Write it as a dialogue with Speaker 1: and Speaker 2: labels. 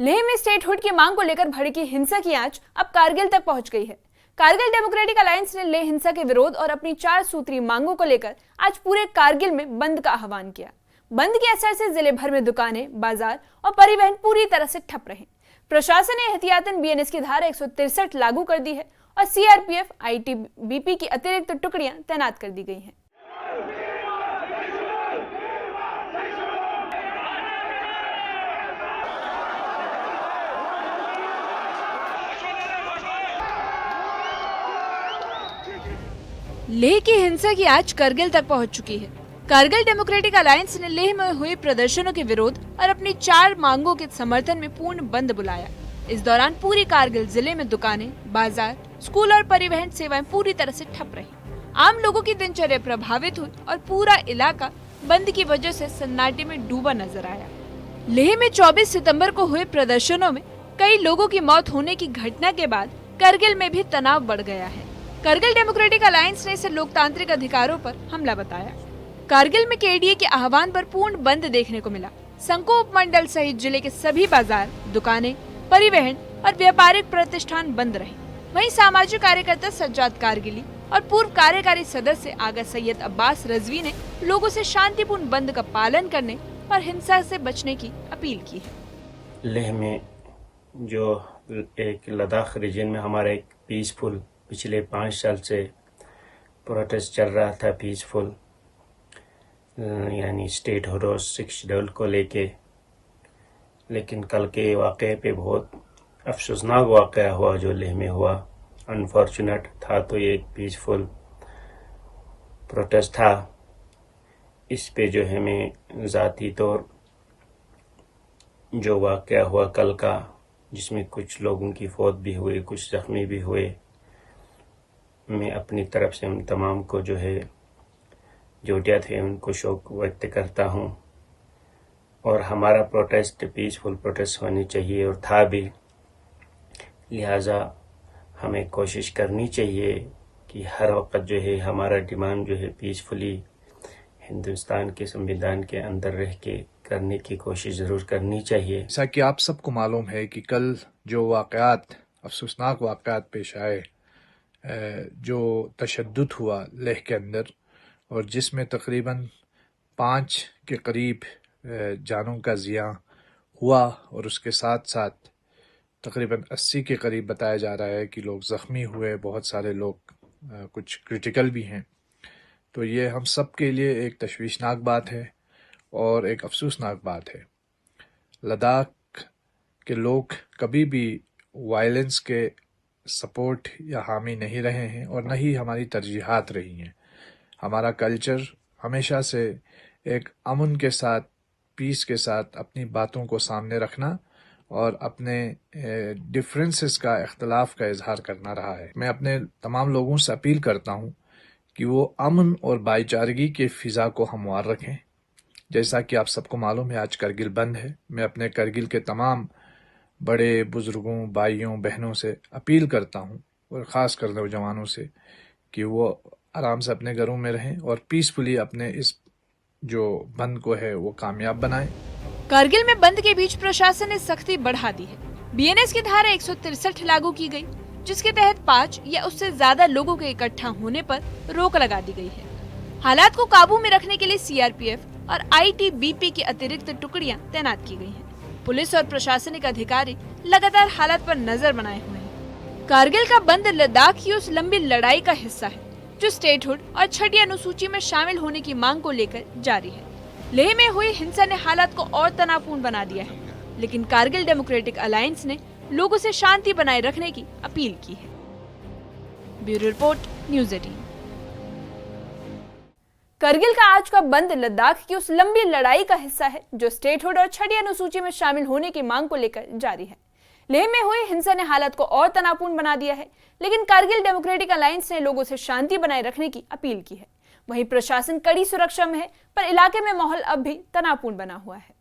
Speaker 1: लेह में स्टेटहुड की मांग को लेकर भड़की हिंसा की आंच अब कारगिल तक पहुंच गई है। कारगिल डेमोक्रेटिक अलायंस ने लेह हिंसा के विरोध और अपनी 4 सूत्री मांगों को लेकर आज पूरे कारगिल में बंद का आह्वान किया। बंद के असर से जिले भर में दुकानें, बाजार और परिवहन पूरी तरह से ठप रहे। प्रशासन ने एहतियातन बीएनएस की धारा 163 लागू कर दी है और सीआरपीएफ, आईटीबीपी की अतिरिक्त टुकड़ियां तैनात कर दी गई हैं। लेह की हिंसा की आंच कारगिल तक पहुंच चुकी है। कारगिल डेमोक्रेटिक अलायंस ने लेह में हुए प्रदर्शनों के विरोध और अपनी 4 मांगों के समर्थन में पूर्ण बंद बुलाया। इस दौरान पूरी कारगिल जिले में दुकानें, बाजार, स्कूल और परिवहन सेवाएं पूरी तरह से ठप रही। आम लोगों की दिनचर्या प्रभावित हुई और पूरा इलाका बंद की वजह से सन्नाटे में डूबा नजर आया। लेह में 24 सितंबर को हुए प्रदर्शनों में कई लोगों की मौत होने की घटना के बाद कारगिल में भी तनाव बढ़ गया है। कारगिल डेमोक्रेटिक अलायंस ने इसे लोकतांत्रिक अधिकारों पर हमला बताया। कारगिल में केडीए के आह्वान पर पूर्ण बंद देखने को मिला। संको उपमंडल सहित जिले के सभी बाजार, दुकानें, परिवहन और व्यापारिक प्रतिष्ठान बंद रहे। वहीं सामाजिक कार्यकर्ता सज्जाद कारगिली और पूर्व कार्यकारी सदस्य आगा सैयद अब्बास रजवी ने लोगों से शांतिपूर्ण बंद का पालन करने और हिंसा से बचने की अपील की है।
Speaker 2: लेह में जो एक लद्दाख रीजन में हमारा एक पीसफुल पिछले 5 साल से प्रोटेस्ट चल रहा था, पीसफुल, यानी स्टेटहुड और 6 शेड्यूल को लेके, लेकिन कल के वाक़े पे बहुत अफसोसनाक वाक़या हुआ जो लेह में हुआ। अनफॉर्चुनेट था तो ये एक पीसफुल प्रोटेस्ट था। इस पे जो है मैं ज़ाती तौर जो वाक़या हुआ कल का, जिसमें कुछ लोगों की फौत भी हुई, कुछ ज़ख्मी भी हुए, मैं अपनी तरफ से उन तमाम को जो है जोटिया थे उनको शोक व्यक्त करता हूँ। और हमारा प्रोटेस्ट पीसफुल प्रोटेस्ट होनी चाहिए और था भी, लिहाजा हमें कोशिश करनी चाहिए कि हर वक्त जो है हमारा डिमांड जो है पीसफुली हिंदुस्तान के संविधान के अंदर रह के करने की कोशिश ज़रूर करनी चाहिए।
Speaker 3: जैसा कि आप सबको मालूम है कि कल जो वाक़यात, अफसोसनाक वाक़यात पेश आए, जो तशद्दुद हुआ लेह के अंदर और जिसमें तकरीबन 5 के करीब जानों का ज़िया हुआ और उसके साथ साथ तकरीबन 80 के करीब बताया जा रहा है कि लोग ज़ख्मी हुए, बहुत सारे लोग कुछ क्रिटिकल भी हैं। तो ये हम सब के लिए एक तशवीशनाक बात है और एक अफसोसनाक बात है। लद्दाख के लोग कभी भी वायलेंस के सपोर्ट या हामी नहीं रहे हैं और न ही हमारी तरजीहात रही हैं। हमारा कल्चर हमेशा से एक अमन के साथ, पीस के साथ अपनी बातों को सामने रखना और अपने डिफरेंसेस का, इख्तलाफ का इजहार करना रहा है। मैं अपने तमाम लोगों से अपील करता हूँ कि वो अमन और भाईचारगी के फ़िज़ा को हमवार रखें। जैसा कि आप सबको मालूम है आज करगिल बंद है। मैं अपने करगिल के तमाम बड़े बुज़ुर्गों, भाइयों, बहनों से अपील करता हूँ और ख़ास कर नौजवानों से कि वो आराम से अपने घरों में रहें और पीसफुली अपने इस जो बंद को है वो कामयाब बनाएं।
Speaker 1: कारगिल में बंद के बीच प्रशासन ने सख्ती बढ़ा दी है। बीएनएस की धारा 163 लागू की गई, जिसके तहत 5 या उससे ज्यादा लोगों के इकट्ठा होने पर रोक लगा दी गई है। हालात को काबू में रखने के लिए सीआरपीएफ और आईटीबीपी की अतिरिक्त टुकड़ियां तैनात की गई हैं। पुलिस और प्रशासनिक अधिकारी लगातार हालात पर नजर बनाए हुए हैं। कारगिल का बंद लद्दाख की उस लंबी लड़ाई का हिस्सा है जो स्टेटहुड और 6ठी अनुसूची में शामिल होने की मांग को लेकर जारी है। लेह में हुई हिंसा ने हालात को और तनावपूर्ण बना दिया है, लेकिन कारगिल डेमोक्रेटिक अलायंस ने लोगों से शांति बनाए रखने की अपील की है। Bureau report, news 18। कारगिल का आज का बंद लद्दाख की उस लंबी लड़ाई का हिस्सा है जो स्टेटहुड और 6ठी अनुसूची में शामिल होने की मांग को लेकर जारी है। लेह में हुई हिंसा ने हालात को और तनावपूर्ण बना दिया है, लेकिन कारगिल डेमोक्रेटिक अलायंस ने लोगों से शांति बनाए रखने की अपील की है। वहीं प्रशासन कड़ी सुरक्षा में है, पर इलाके में माहौल अब भी तनावपूर्ण बना हुआ है।